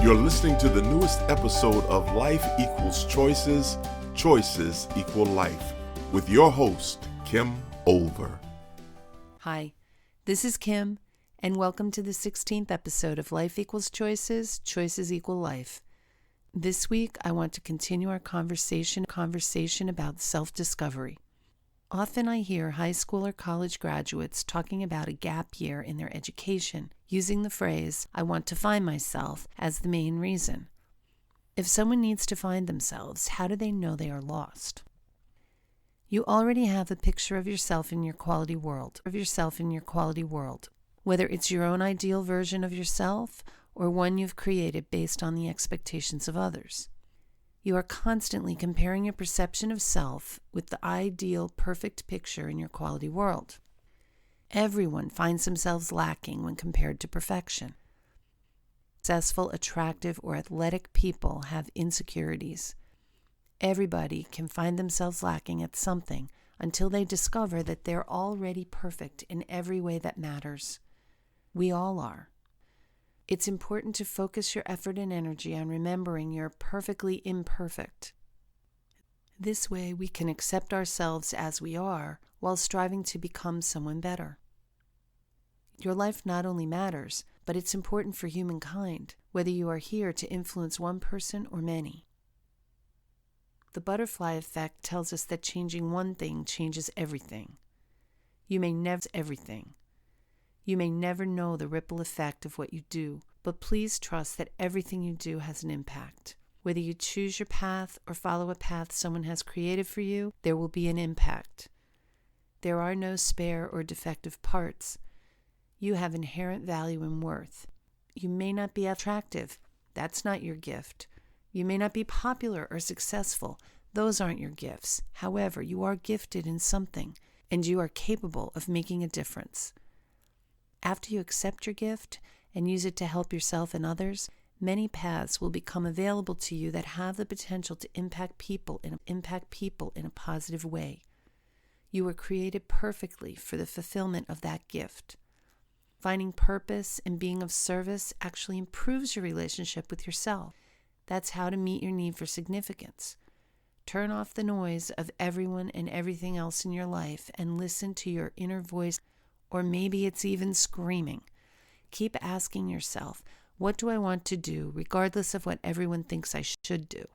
You're listening to the newest episode of Life Equals Choices, Choices Equal Life, with your host, Kim Olver. Hi, this is Kim, and welcome to the 16th episode of Life Equals Choices, Choices Equal Life. This week, I want to continue our conversation about self-discovery. Often I hear high school or college graduates talking about a gap year in their education, using the phrase, "I want to find myself," as the main reason. If someone needs to find themselves, how do they know they are lost? You already have a picture of yourself in your quality world, whether it's your own ideal version of yourself or one you've created based on the expectations of others. You are constantly comparing your perception of self with the ideal, perfect picture in your quality world. Everyone finds themselves lacking when compared to perfection. Successful, attractive, or athletic people have insecurities. Everybody can find themselves lacking at something until they discover that they're already perfect in every way that matters. We all are. It's important to focus your effort and energy on remembering you're perfectly imperfect. This way, we can accept ourselves as we are while striving to become someone better. Your life not only matters, but it's important for humankind, whether you are here to influence one person or many. The butterfly effect tells us that changing one thing changes everything. You may never know the ripple effect of what you do, but please trust that everything you do has an impact. Whether you choose your path or follow a path someone has created for you, there will be an impact. There are no spare or defective parts. You have inherent value and worth. You may not be attractive. That's not your gift. You may not be popular or successful. Those aren't your gifts. However, you are gifted in something, and you are capable of making a difference. After you accept your gift and use it to help yourself and others, many paths will become available to you that have the potential to impact people in a positive way. You were created perfectly for the fulfillment of that gift. Finding purpose and being of service actually improves your relationship with yourself. That's how to meet your need for significance. Turn off the noise of everyone and everything else in your life and listen to your inner voice. Or maybe it's even screaming. Keep asking yourself, what do I want to do, regardless of what everyone thinks I should do?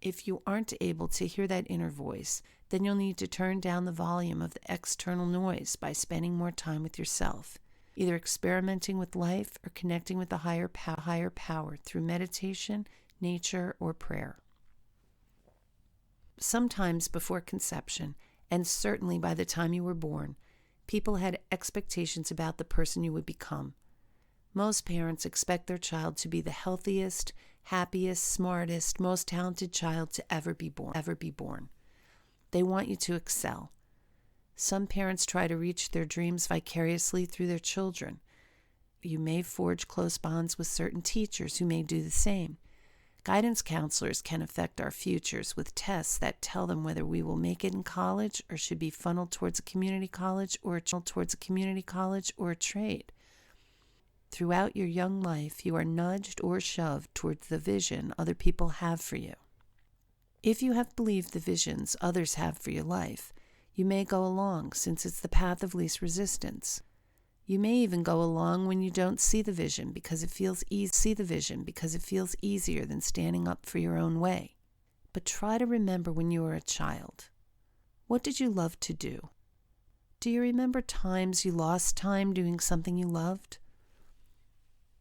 If you aren't able to hear that inner voice, then you'll need to turn down the volume of the external noise by spending more time with yourself, either experimenting with life or connecting with the higher power through meditation, nature, or prayer. Sometimes before conception, and certainly by the time you were born, people had expectations about the person you would become. Most parents expect their child to be the healthiest, happiest, smartest, most talented child to ever be born. They want you to excel. Some parents try to reach their dreams vicariously through their children. You may forge close bonds with certain teachers who may do the same. Guidance counselors can affect our futures with tests that tell them whether we will make it in college or should be funneled towards a community college or a trade. Throughout your young life, you are nudged or shoved towards the vision other people have for you. If you have believed the visions others have for your life, you may go along since it's the path of least resistance. You may even go along when you don't see the vision because it feels easier than standing up for your own way. But try to remember when you were a child. What did you love to do? Do you remember times you lost time doing something you loved?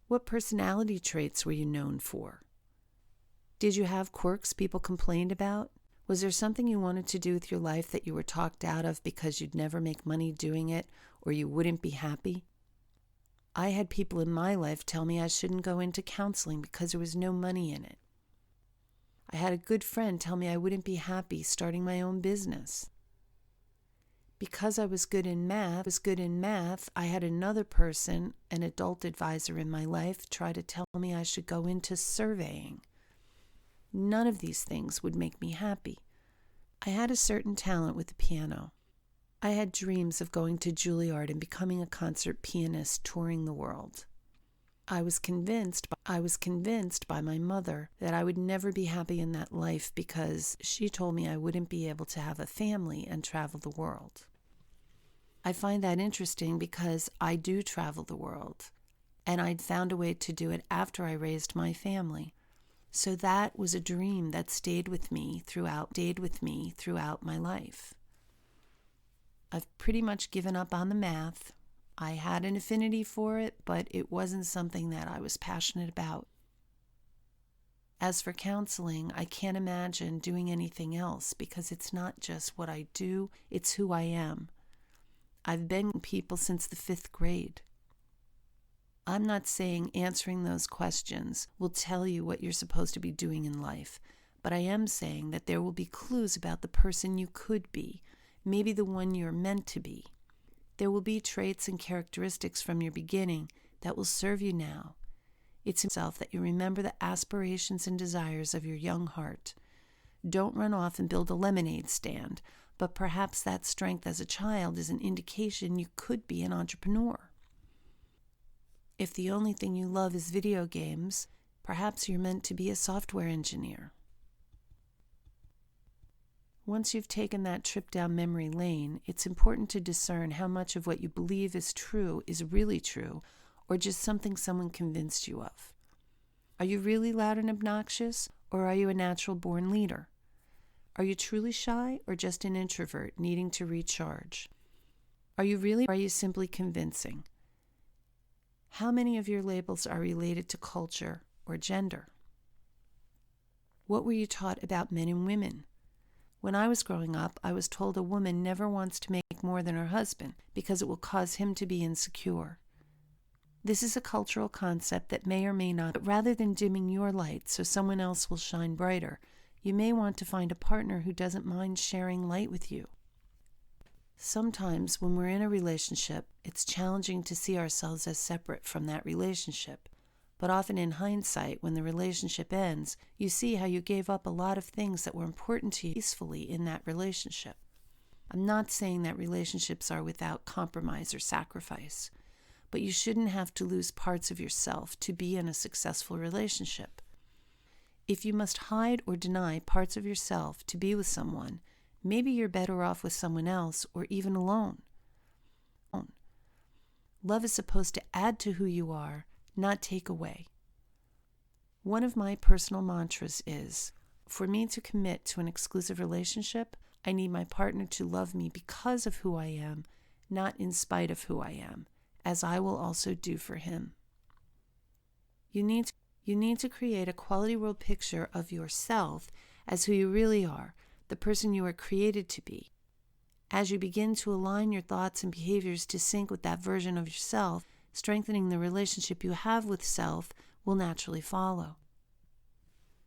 What personality traits were you known for? Did you have quirks people complained about? Was there something you wanted to do with your life that you were talked out of because you'd never make money doing it or you wouldn't be happy? I had people in my life tell me I shouldn't go into counseling because there was no money in it. I had a good friend tell me I wouldn't be happy starting my own business. Because I was good in math, I had another person, an adult advisor in my life, try to tell me I should go into surveying. None of these things would make me happy. I had a certain talent with the piano. I had dreams of going to Juilliard and becoming a concert pianist touring the world. I was convinced by my mother that I would never be happy in that life because she told me I wouldn't be able to have a family and travel the world. I find that interesting because I do travel the world, and I'd found a way to do it after I raised my family. So that was a dream that stayed with me throughout my life. I've pretty much given up on the math. I had an affinity for it, but it wasn't something that I was passionate about. As for counseling, I can't imagine doing anything else because it's not just what I do, it's who I am. I've been with people since the 5th grade. I'm not saying answering those questions will tell you what you're supposed to be doing in life, but I am saying that there will be clues about the person you could be, maybe the one you're meant to be. There will be traits and characteristics from your beginning that will serve you now. It's yourself that you remember the aspirations and desires of your young heart. Don't run off and build a lemonade stand, but perhaps that strength as a child is an indication you could be an entrepreneur. If the only thing you love is video games, perhaps you're meant to be a software engineer. Once you've taken that trip down memory lane, it's important to discern how much of what you believe is true is really true, or just something someone convinced you of. Are you really loud and obnoxious, or are you a natural-born leader? Are you truly shy, or just an introvert needing to recharge? Are you simply convincing? How many of your labels are related to culture or gender? What were you taught about men and women? When I was growing up, I was told a woman never wants to make more than her husband because it will cause him to be insecure. This is a cultural concept that may or may not, but rather than dimming your light so someone else will shine brighter, you may want to find a partner who doesn't mind sharing light with you. Sometimes when we're in a relationship, it's challenging to see ourselves as separate from that relationship. But often in hindsight, when the relationship ends, you see how you gave up a lot of things that were important to you peacefully in that relationship. I'm not saying that relationships are without compromise or sacrifice, but you shouldn't have to lose parts of yourself to be in a successful relationship. If you must hide or deny parts of yourself to be with someone, maybe you're better off with someone else or even alone. Love is supposed to add to who you are, not take away. One of my personal mantras is, for me to commit to an exclusive relationship, I need my partner to love me because of who I am, not in spite of who I am, as I will also do for him. You need to create a quality world picture of yourself as who you really are, the person you are created to be. As you begin to align your thoughts and behaviors to sync with that version of yourself, strengthening the relationship you have with self will naturally follow.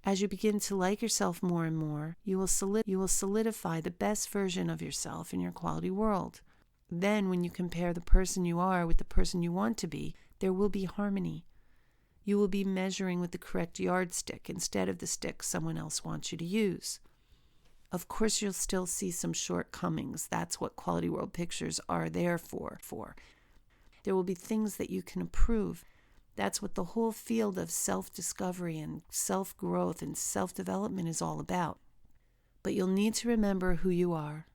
As you begin to like yourself more and more, you will solidify the best version of yourself in your quality world. Then, when you compare the person you are with the person you want to be, there will be harmony. You will be measuring with the correct yardstick instead of the stick someone else wants you to use. Of course, you'll still see some shortcomings. That's what quality world pictures are there for. There will be things that you can improve. That's what the whole field of self-discovery and self-growth and self-development is all about. But you'll need to remember who you are.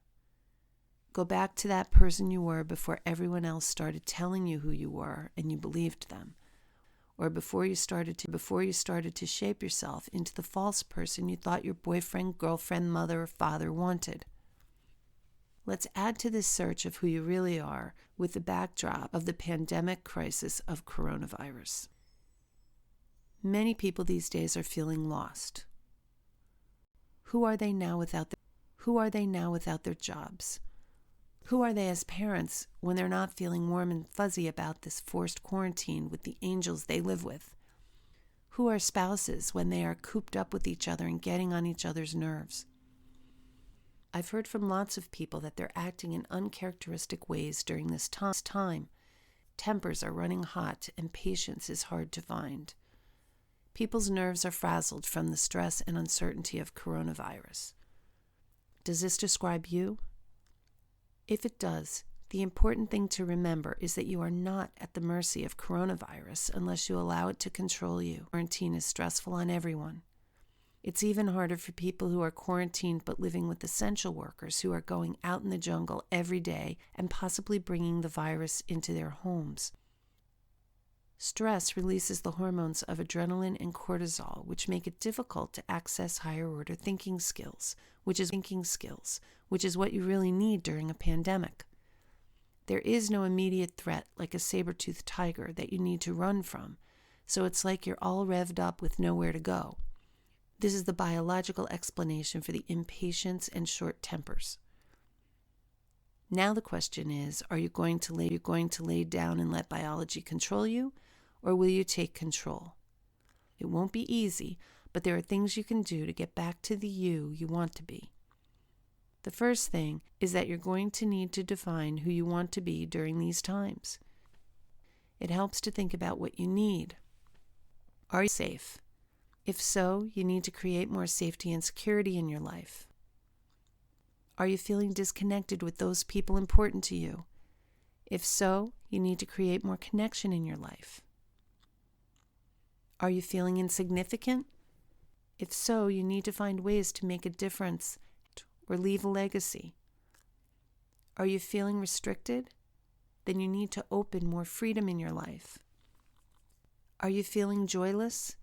Go back to that person you were before everyone else started telling you who you were and you believed them. Or before you started to shape yourself into the false person you thought your boyfriend, girlfriend, mother, or father wanted. Let's add to this search of who you really are with the backdrop of the pandemic crisis of coronavirus. Many people these days are feeling lost. Who are they now without their jobs? Who are they as parents when they're not feeling warm and fuzzy about this forced quarantine with the angels they live with? Who are spouses when they are cooped up with each other and getting on each other's nerves? I've heard from lots of people that they're acting in uncharacteristic ways during this time. Tempers are running hot and patience is hard to find. People's nerves are frazzled from the stress and uncertainty of coronavirus. Does this describe you? If it does, The important thing to remember is that you are not at the mercy of coronavirus unless you allow it to control you. Quarantine is stressful on everyone. It's even harder for people who are quarantined but living with essential workers who are going out in the jungle every day and possibly bringing the virus into their homes. Stress releases the hormones of adrenaline and cortisol, which make it difficult to access higher-order thinking skills, which is what you really need during a pandemic. There is no immediate threat like a saber-toothed tiger that you need to run from, so it's like you're all revved up with nowhere to go. This is the biological explanation for the impatience and short tempers. Now the question is, are you going to lay down and let biology control you, or will you take control? It won't be easy, but there are things you can do to get back to the you want to be. The first thing is that you're going to need to define who you want to be during these times. It helps to think about what you need. Are you safe? If so, you need to create more safety and security in your life. Are you feeling disconnected with those people important to you? If so, you need to create more connection in your life. Are you feeling insignificant? If so, you need to find ways to make a difference or leave a legacy. Are you feeling restricted? Then you need to open more freedom in your life. Are you feeling joyless?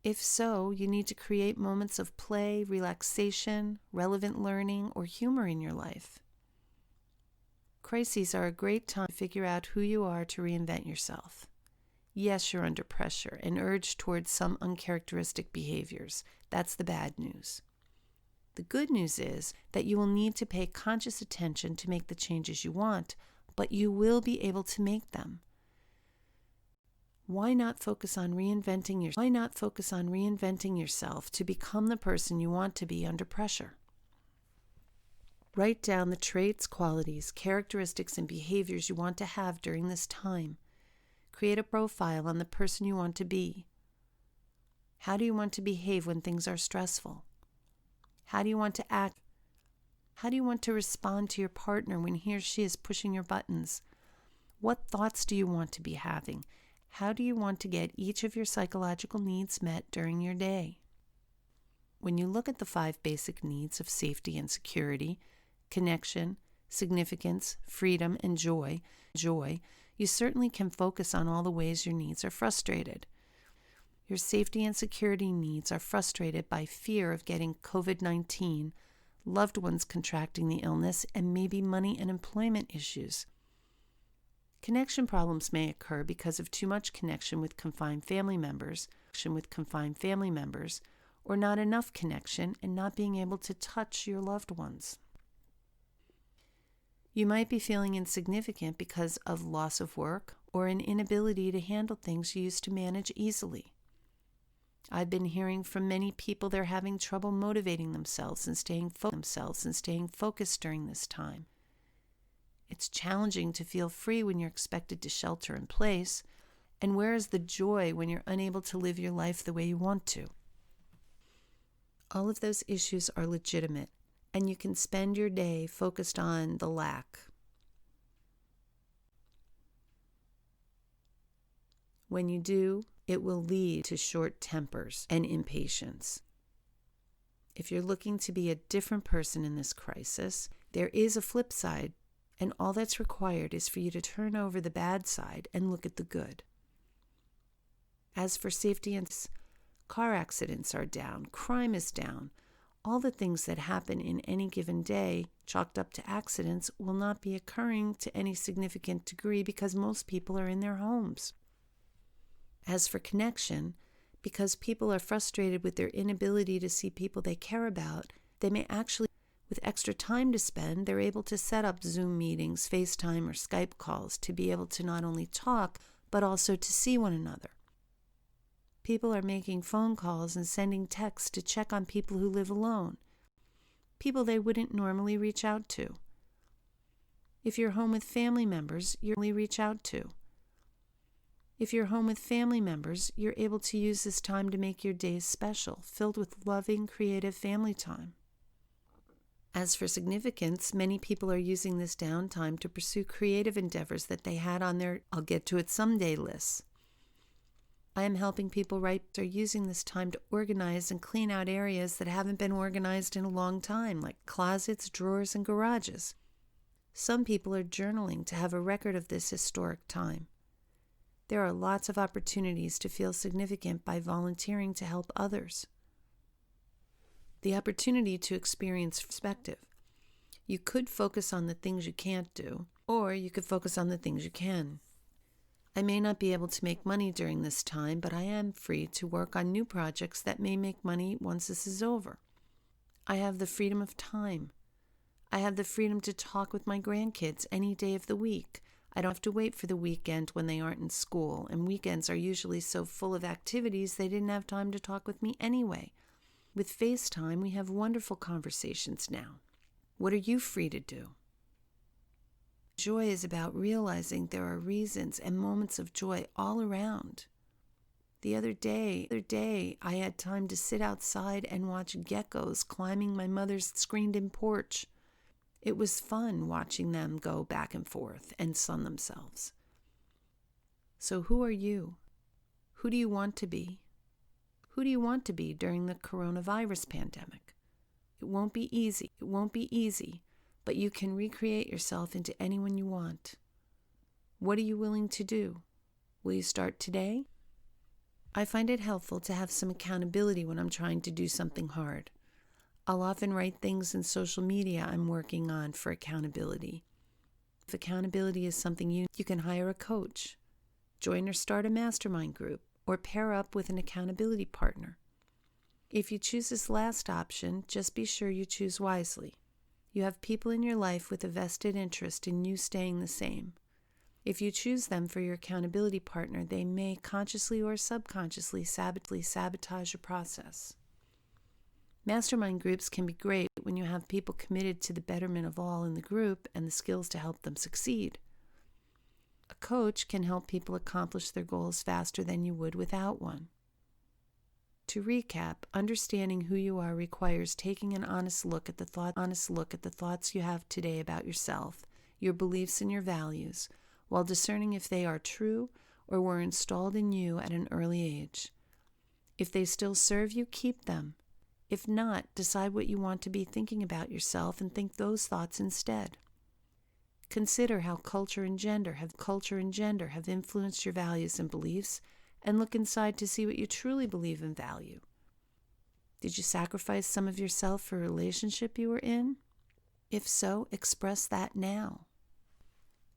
If so, you need to create moments of play, relaxation, relevant learning, or humor in your life. Crises are a great time to figure out who you are to reinvent yourself. Yes, you're under pressure and urged towards some uncharacteristic behaviors. That's the bad news. The good news is that you will need to pay conscious attention to make the changes you want, but you will be able to make them. Why not focus on reinventing yourself to become the person you want to be under pressure? Write down the traits, qualities, characteristics, and behaviors you want to have during this time. Create a profile on the person you want to be. How do you want to behave when things are stressful? How do you want to act? How do you want to respond to your partner when he or she is pushing your buttons? What thoughts do you want to be having? How do you want to get each of your psychological needs met during your day? When you look at the 5 basic needs of safety and security, connection, significance, freedom, and joy, you certainly can focus on all the ways your needs are frustrated. Your safety and security needs are frustrated by fear of getting COVID-19, loved ones contracting the illness, and maybe money and employment issues. Connection problems may occur because of too much connection with confined family members, or not enough connection and not being able to touch your loved ones. You might be feeling insignificant because of loss of work or an inability to handle things you used to manage easily. I've been hearing from many people they're having trouble motivating themselves and staying focused during this time. It's challenging to feel free when you're expected to shelter in place, and where is the joy when you're unable to live your life the way you want to? All of those issues are legitimate, and you can spend your day focused on the lack. When you do, it will lead to short tempers and impatience. If you're looking to be a different person in this crisis, there is a flip side, and all that's required is for you to turn over the bad side and look at the good. As for safety and car accidents are down, crime is down. All the things that happen in any given day chalked up to accidents will not be occurring to any significant degree because most people are in their homes. As for connection, because people are frustrated with their inability to see people they care about, they may actually, with extra time to spend, they're able to set up Zoom meetings, FaceTime, or Skype calls to be able to not only talk, but also to see one another. People are making phone calls and sending texts to check on people who live alone, people they wouldn't normally reach out to. If you're home with family members, you're able to use this time to make your days special, filled with loving, creative family time. As for significance, many people are using this downtime to pursue creative endeavors that they had on their I'll get to it someday lists. I am helping people are using this time to organize and clean out areas that haven't been organized in a long time, like closets, drawers, and garages. Some people are journaling to have a record of this historic time. There are lots of opportunities to feel significant by volunteering to help others. The opportunity to experience perspective. You could focus on the things you can't do, or you could focus on the things you can. I may not be able to make money during this time, but I am free to work on new projects that may make money once this is over. I have the freedom of time. I have the freedom to talk with my grandkids any day of the week. I don't have to wait for the weekend when they aren't in school, and weekends are usually so full of activities they didn't have time to talk with me anyway. With FaceTime, we have wonderful conversations now. What are you free to do? Joy is about realizing there are reasons and moments of joy all around. The other day, I had time to sit outside and watch geckos climbing my mother's screened-in porch. It was fun watching them go back and forth and sun themselves. So who are you? Who do you want to be? Who do you want to be during the coronavirus pandemic? It won't be easy, but you can recreate yourself into anyone you want. What are you willing to do? Will you start today? I find it helpful to have some accountability when I'm trying to do something hard. I'll often write things in social media I'm working on for accountability. If accountability is something you can hire a coach, join or start a mastermind group, or pair up with an accountability partner. If you choose this last option, just be sure you choose wisely. You have people in your life with a vested interest in you staying the same. If you choose them for your accountability partner, they may consciously or subconsciously sabotage your process. Mastermind groups can be great when you have people committed to the betterment of all in the group and the skills to help them succeed. A coach can help people accomplish their goals faster than you would without one. To recap, understanding who you are requires taking an honest look at the thoughts you have today about yourself, your beliefs and your values, while discerning if they are true or were installed in you at an early age. If they still serve you, keep them. If not, decide what you want to be thinking about yourself and think those thoughts instead. Consider how culture and gender have influenced your values and beliefs, and look inside to see what you truly believe and value. Did you sacrifice some of yourself for a relationship you were in? If so, express that now.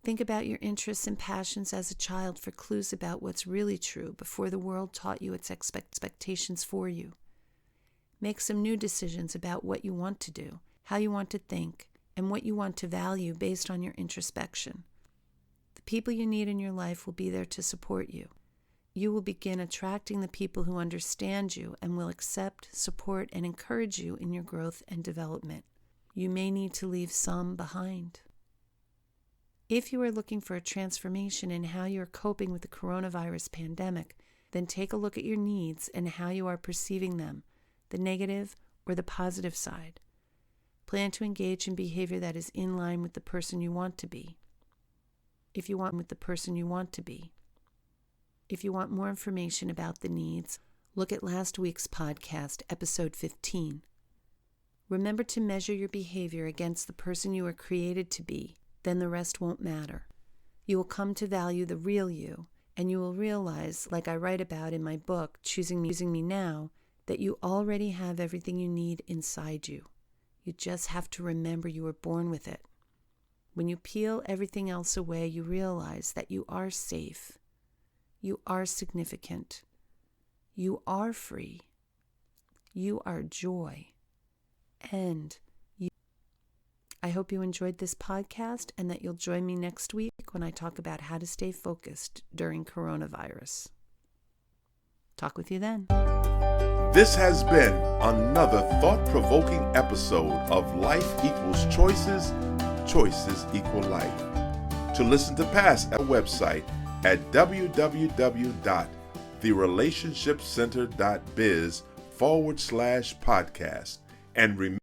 Think about your interests and passions as a child for clues about what's really true before the world taught you its expectations for you. Make some new decisions about what you want to do, how you want to think, and what you want to value based on your introspection. The people you need in your life will be there to support you. You will begin attracting the people who understand you and will accept, support, and encourage you in your growth and development. You may need to leave some behind. If you are looking for a transformation in how you are coping with the coronavirus pandemic, then take a look at your needs and how you are perceiving them, the negative or the positive side. Plan to engage in behavior that is in line with the person you want to be. If you want more information about the needs, look at last week's podcast, episode 15. Remember to measure your behavior against the person you were created to be, then the rest won't matter. You will come to value the real you, and you will realize, like I write about in my book, Choosing Me Now, that you already have everything you need inside you. You just have to remember you were born with it. When you peel everything else away, you realize that you are safe. You are significant. You are free. You are joy. And you. I hope you enjoyed this podcast and that you'll join me next week when I talk about how to stay focused during coronavirus. Talk with you then. This has been another thought-provoking episode of Life Equals Choices, Choices Equal Life. To listen to past at our website at www.therelationshipcenter.biz/podcast. And remember,